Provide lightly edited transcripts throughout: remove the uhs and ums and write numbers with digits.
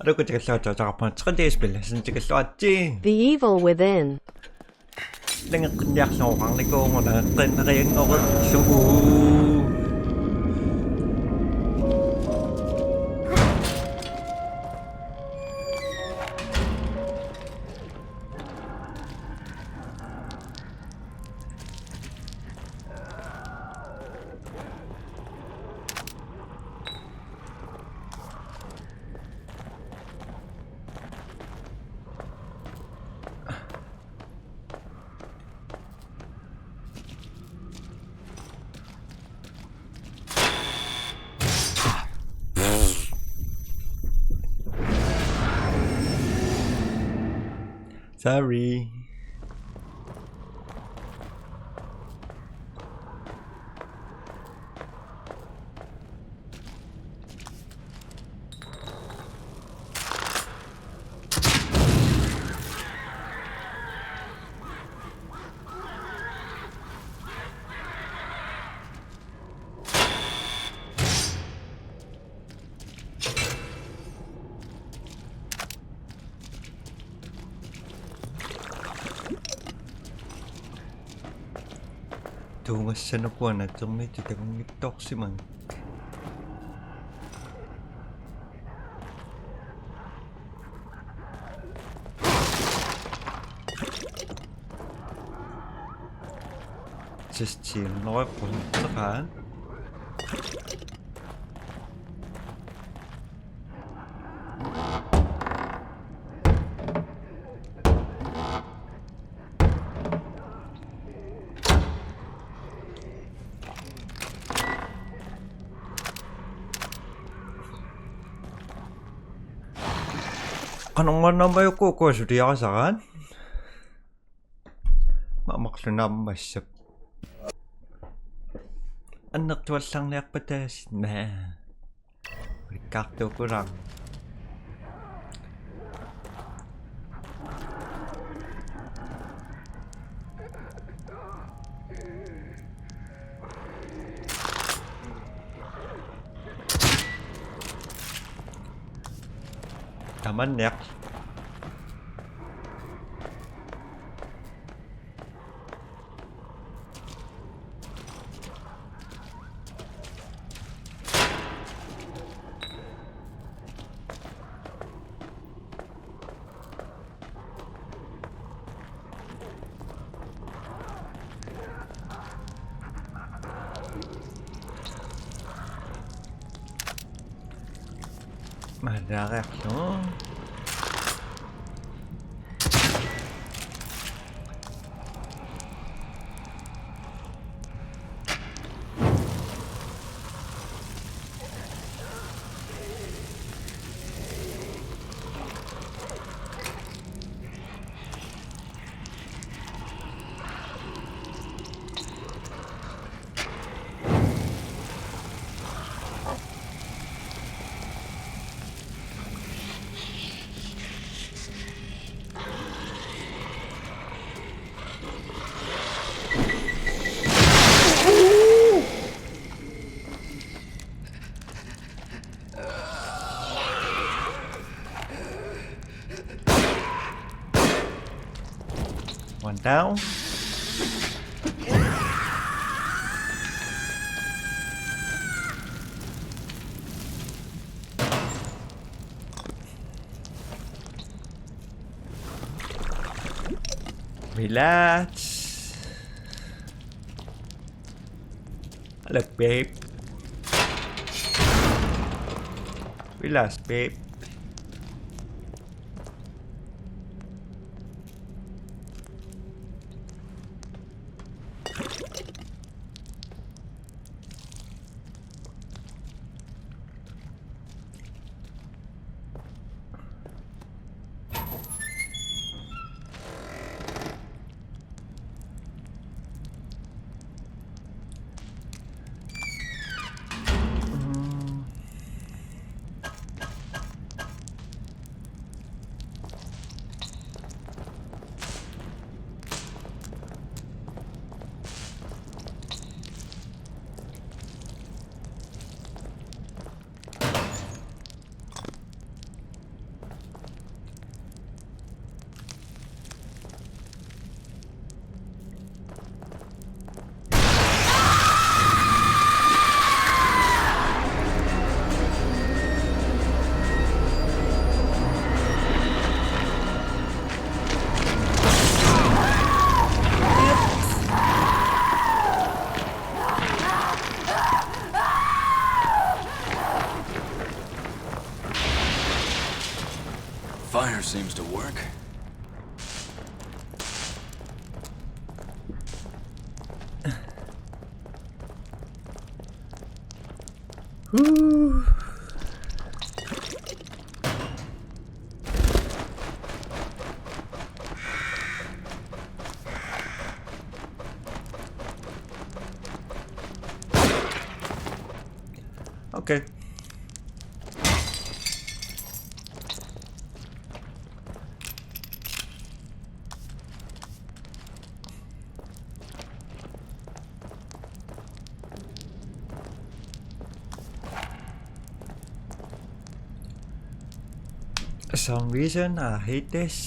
Look at the Japan spil sen til slåtti. The evil within. Længe jeg så gang det går under den ring over så. Sorry. Tungas siya na po na itong medyo takong toxic man. Just chill, nói po sa ka. Anong man ba yung kuko sa diya sa kan? Mamaklo na masap. Anak tuwal sang nayak patas na. Rikakto ko lang. Taman nek. Madarak no. One down. Relax. Look, babe. Relax, babe. Scanner seems to work. Whew. Okay. For some reason, I hate this.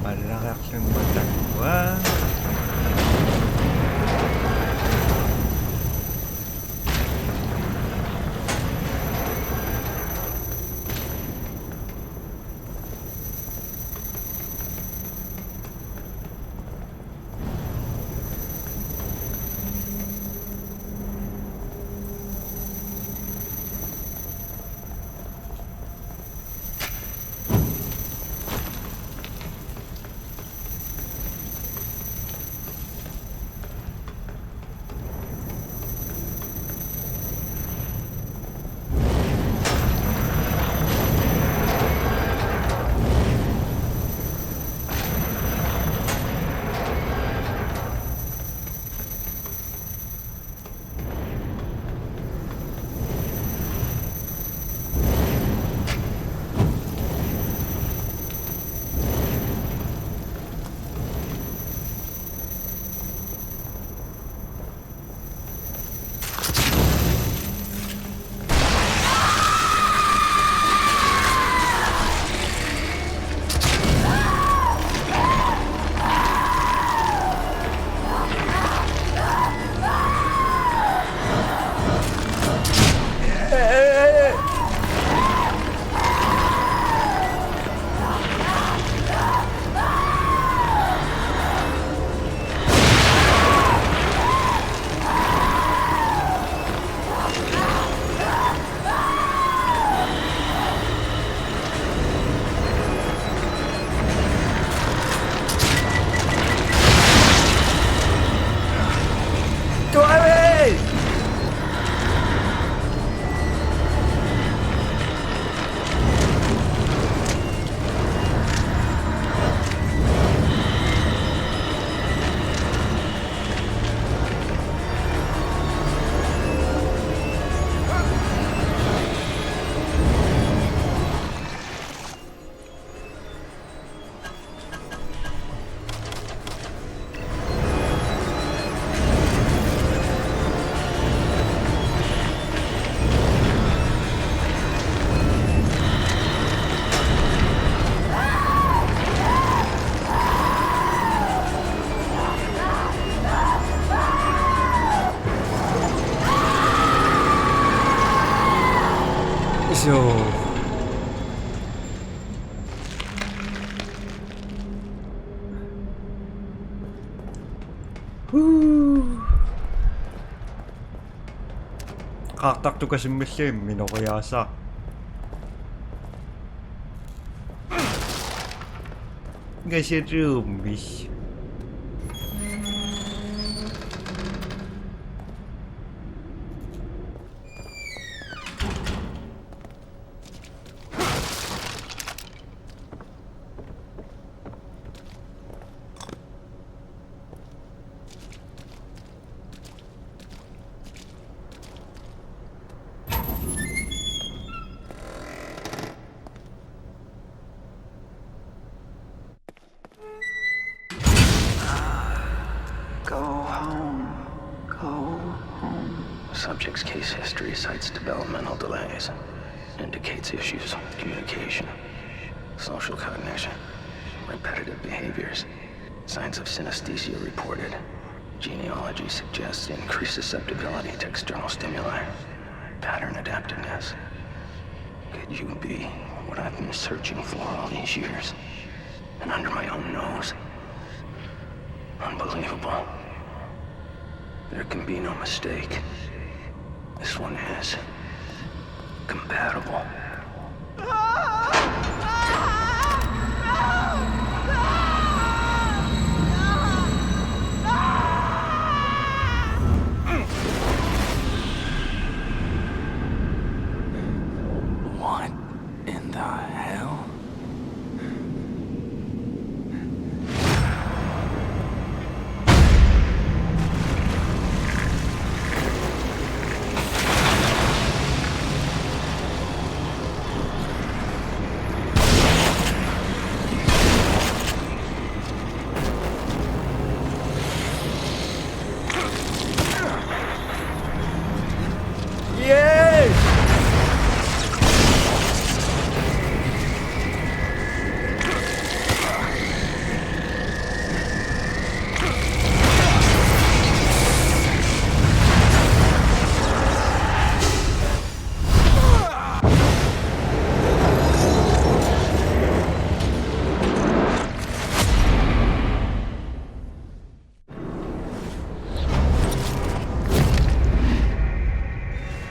Malaki aksyong matagpuan. So kaktakto kasi misim, minokuyasa. Kasi zombies. Go home. Go home. Subject's case history cites developmental delays. Indicates issues with communication, social cognition, repetitive behaviors. Signs of synesthesia reported. Genealogy suggests increased susceptibility to external stimuli. Pattern adaptiveness. Could you be what I've been searching for all these years? And under my own nose? Unbelievable. There can be no mistake. This one is compatible. What in the hell? Yes!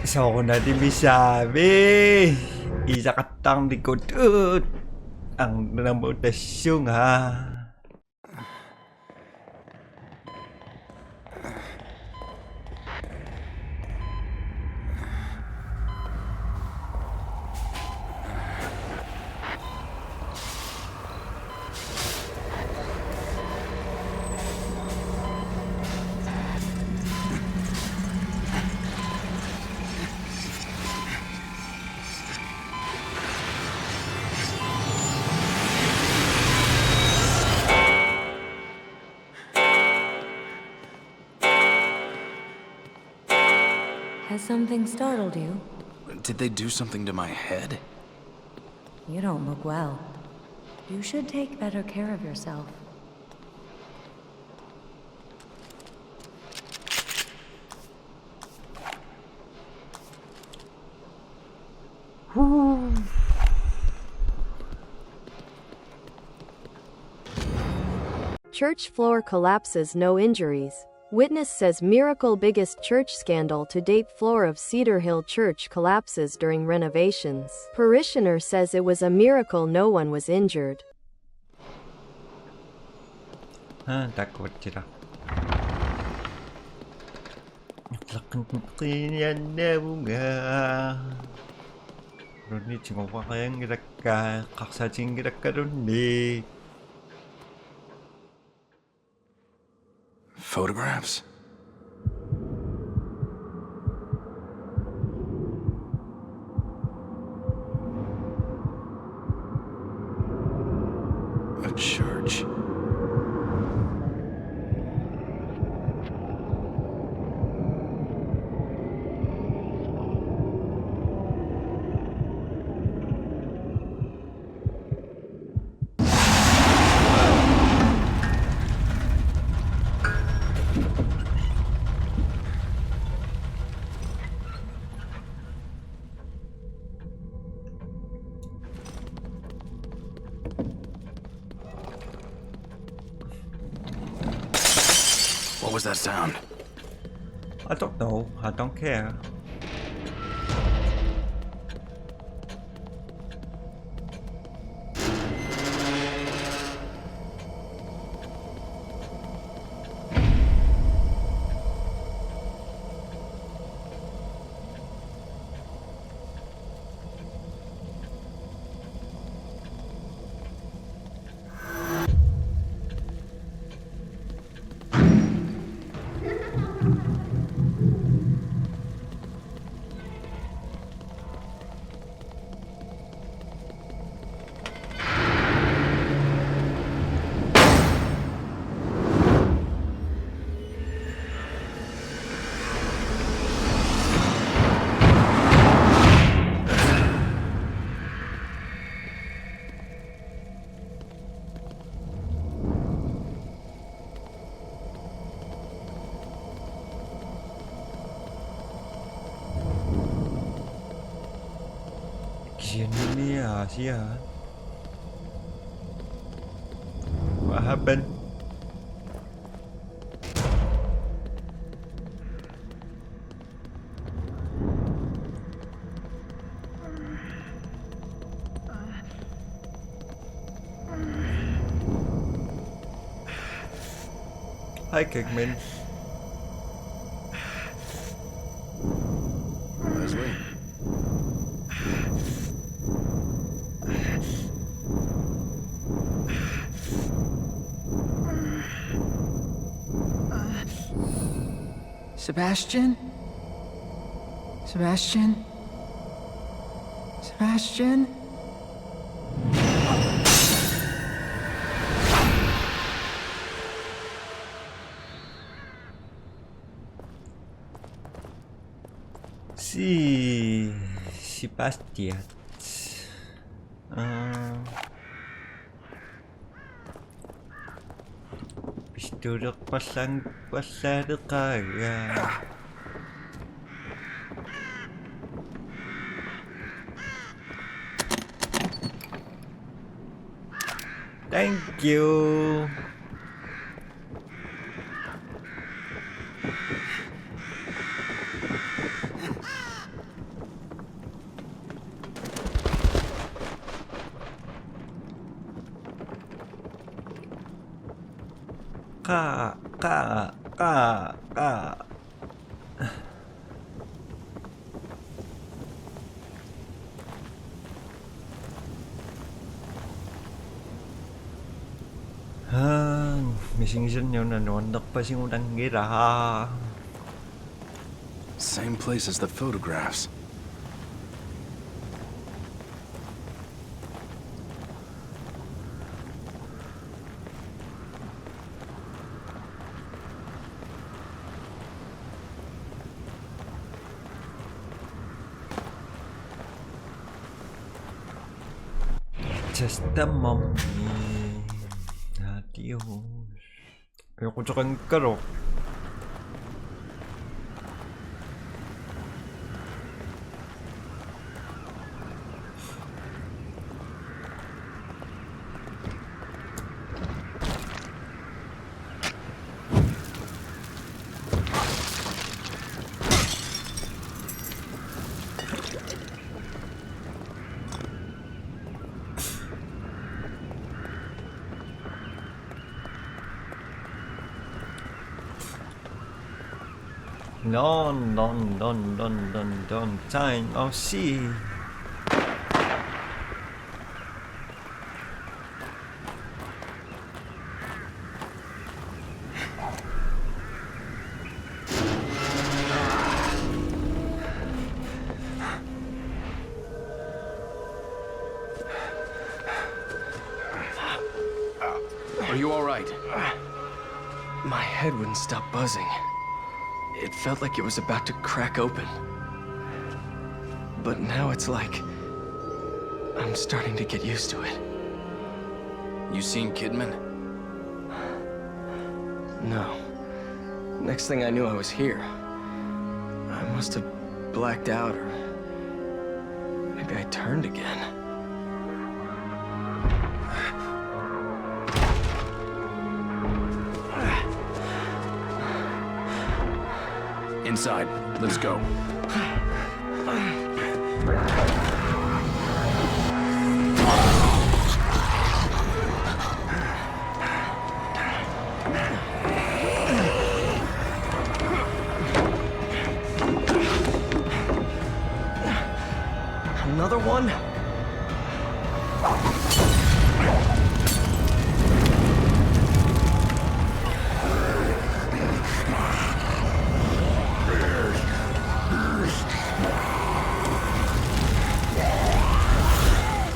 So ko na din misabi. Isa katang likod. Ang namutasyon ha. Has something startled you? Did they do something to my head? You don't look well. You should take better care of yourself. Church floor collapses, no injuries. Witness says miracle, biggest church scandal to date. Floor of Cedar Hill Church collapses during renovations. Parishioner says it was a miracle, no one was injured. Takot sila. Lakan na bunga. Ronit singawa kayang giraka. Kaksajing giraka ronit. Photographs? A church. What was that sound? I don't know. I don't care. ASEAN ini ASEAN. What happened? Hi Kigman. Leslie? Sebastian? Sebastian? Sebastian? Si Bastiat. Pistolek pasang kagak. Thank you. Kak. Missing nyo na nondak pa sing udang gira. Same place as the photographs. Just a moment. Adios. Ayoko tsakang karo. Don't time. Oh, see. Are you all right? My head wouldn't stop buzzing. It felt like it was about to crack open. But now it's like I'm starting to get used to it. You seen Kidman? No. Next thing I knew, I was here. I must have blacked out, or maybe I turned again. Inside. Let's go. Another one?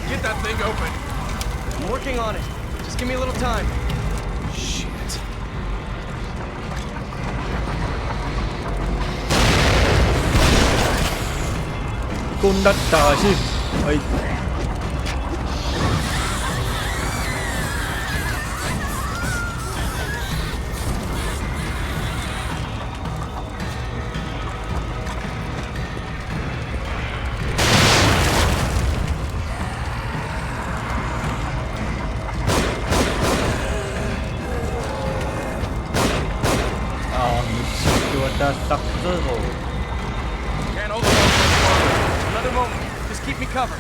Get that thing open. I'm working on it. Just give me a little time. Shit. Con đất trời xin. Ây. тааллартееру. Can't hold it on. Another moment. Just keep me covered.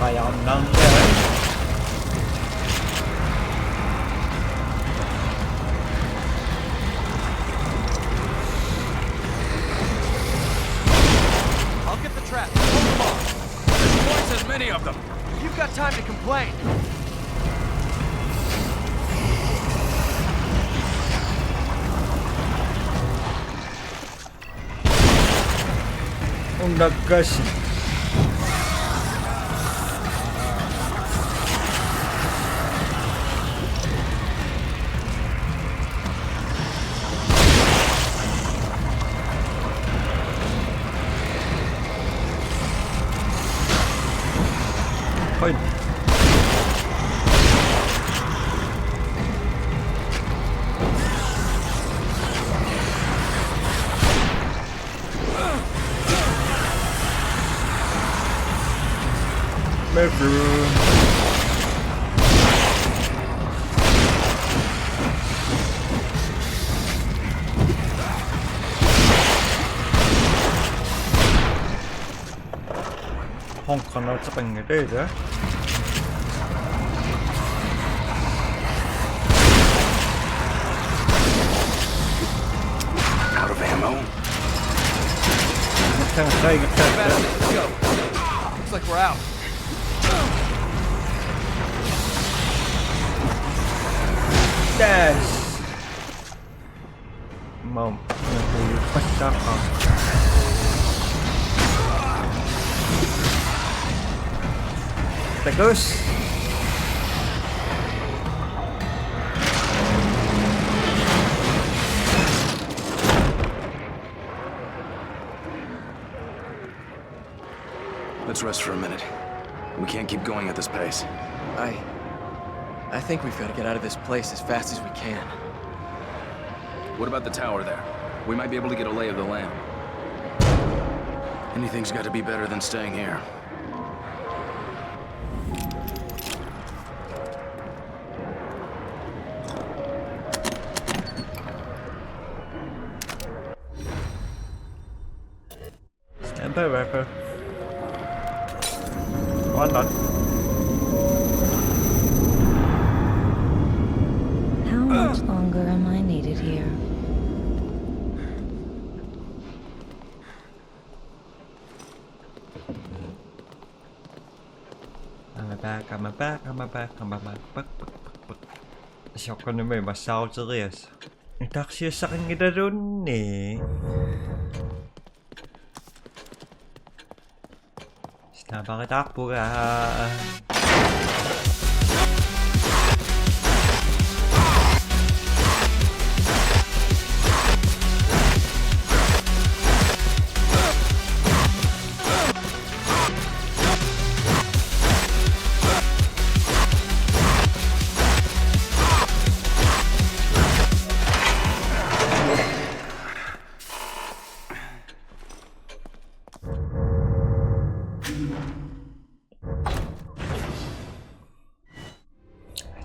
Kaya nang yan. I'll get the trap. Hold them off. There's twice as many of them. You've got time to complain. Ang nagkas. Hoy. Bedroom. Honkarna springer det där. Out of ammo? Let's go. Looks like we're out. Dash. Mom, pasta ka. Tagus. Let's rest for a minute. We can't keep going at this pace. I think we've got to get out of this place as fast as we can. What about the tower there? We might be able to get a lay of the land. Anything's got to be better than staying here. Stand by, Rapper. Why not? How much longer am I needed here? I'm back. Siya ko na may masaw sa Reyes. Taksi sa akin kita doon eh. Bakit takbo ka?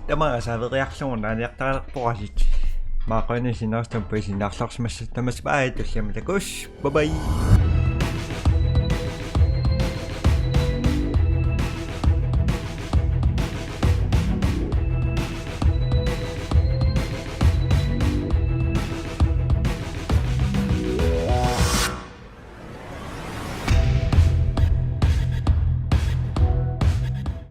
Tämä saa reaktionen jättää pois. Mä koin sinä ostan pois sinä laksaksi mä sitten mä päätin ja mitä kus. Bye bye.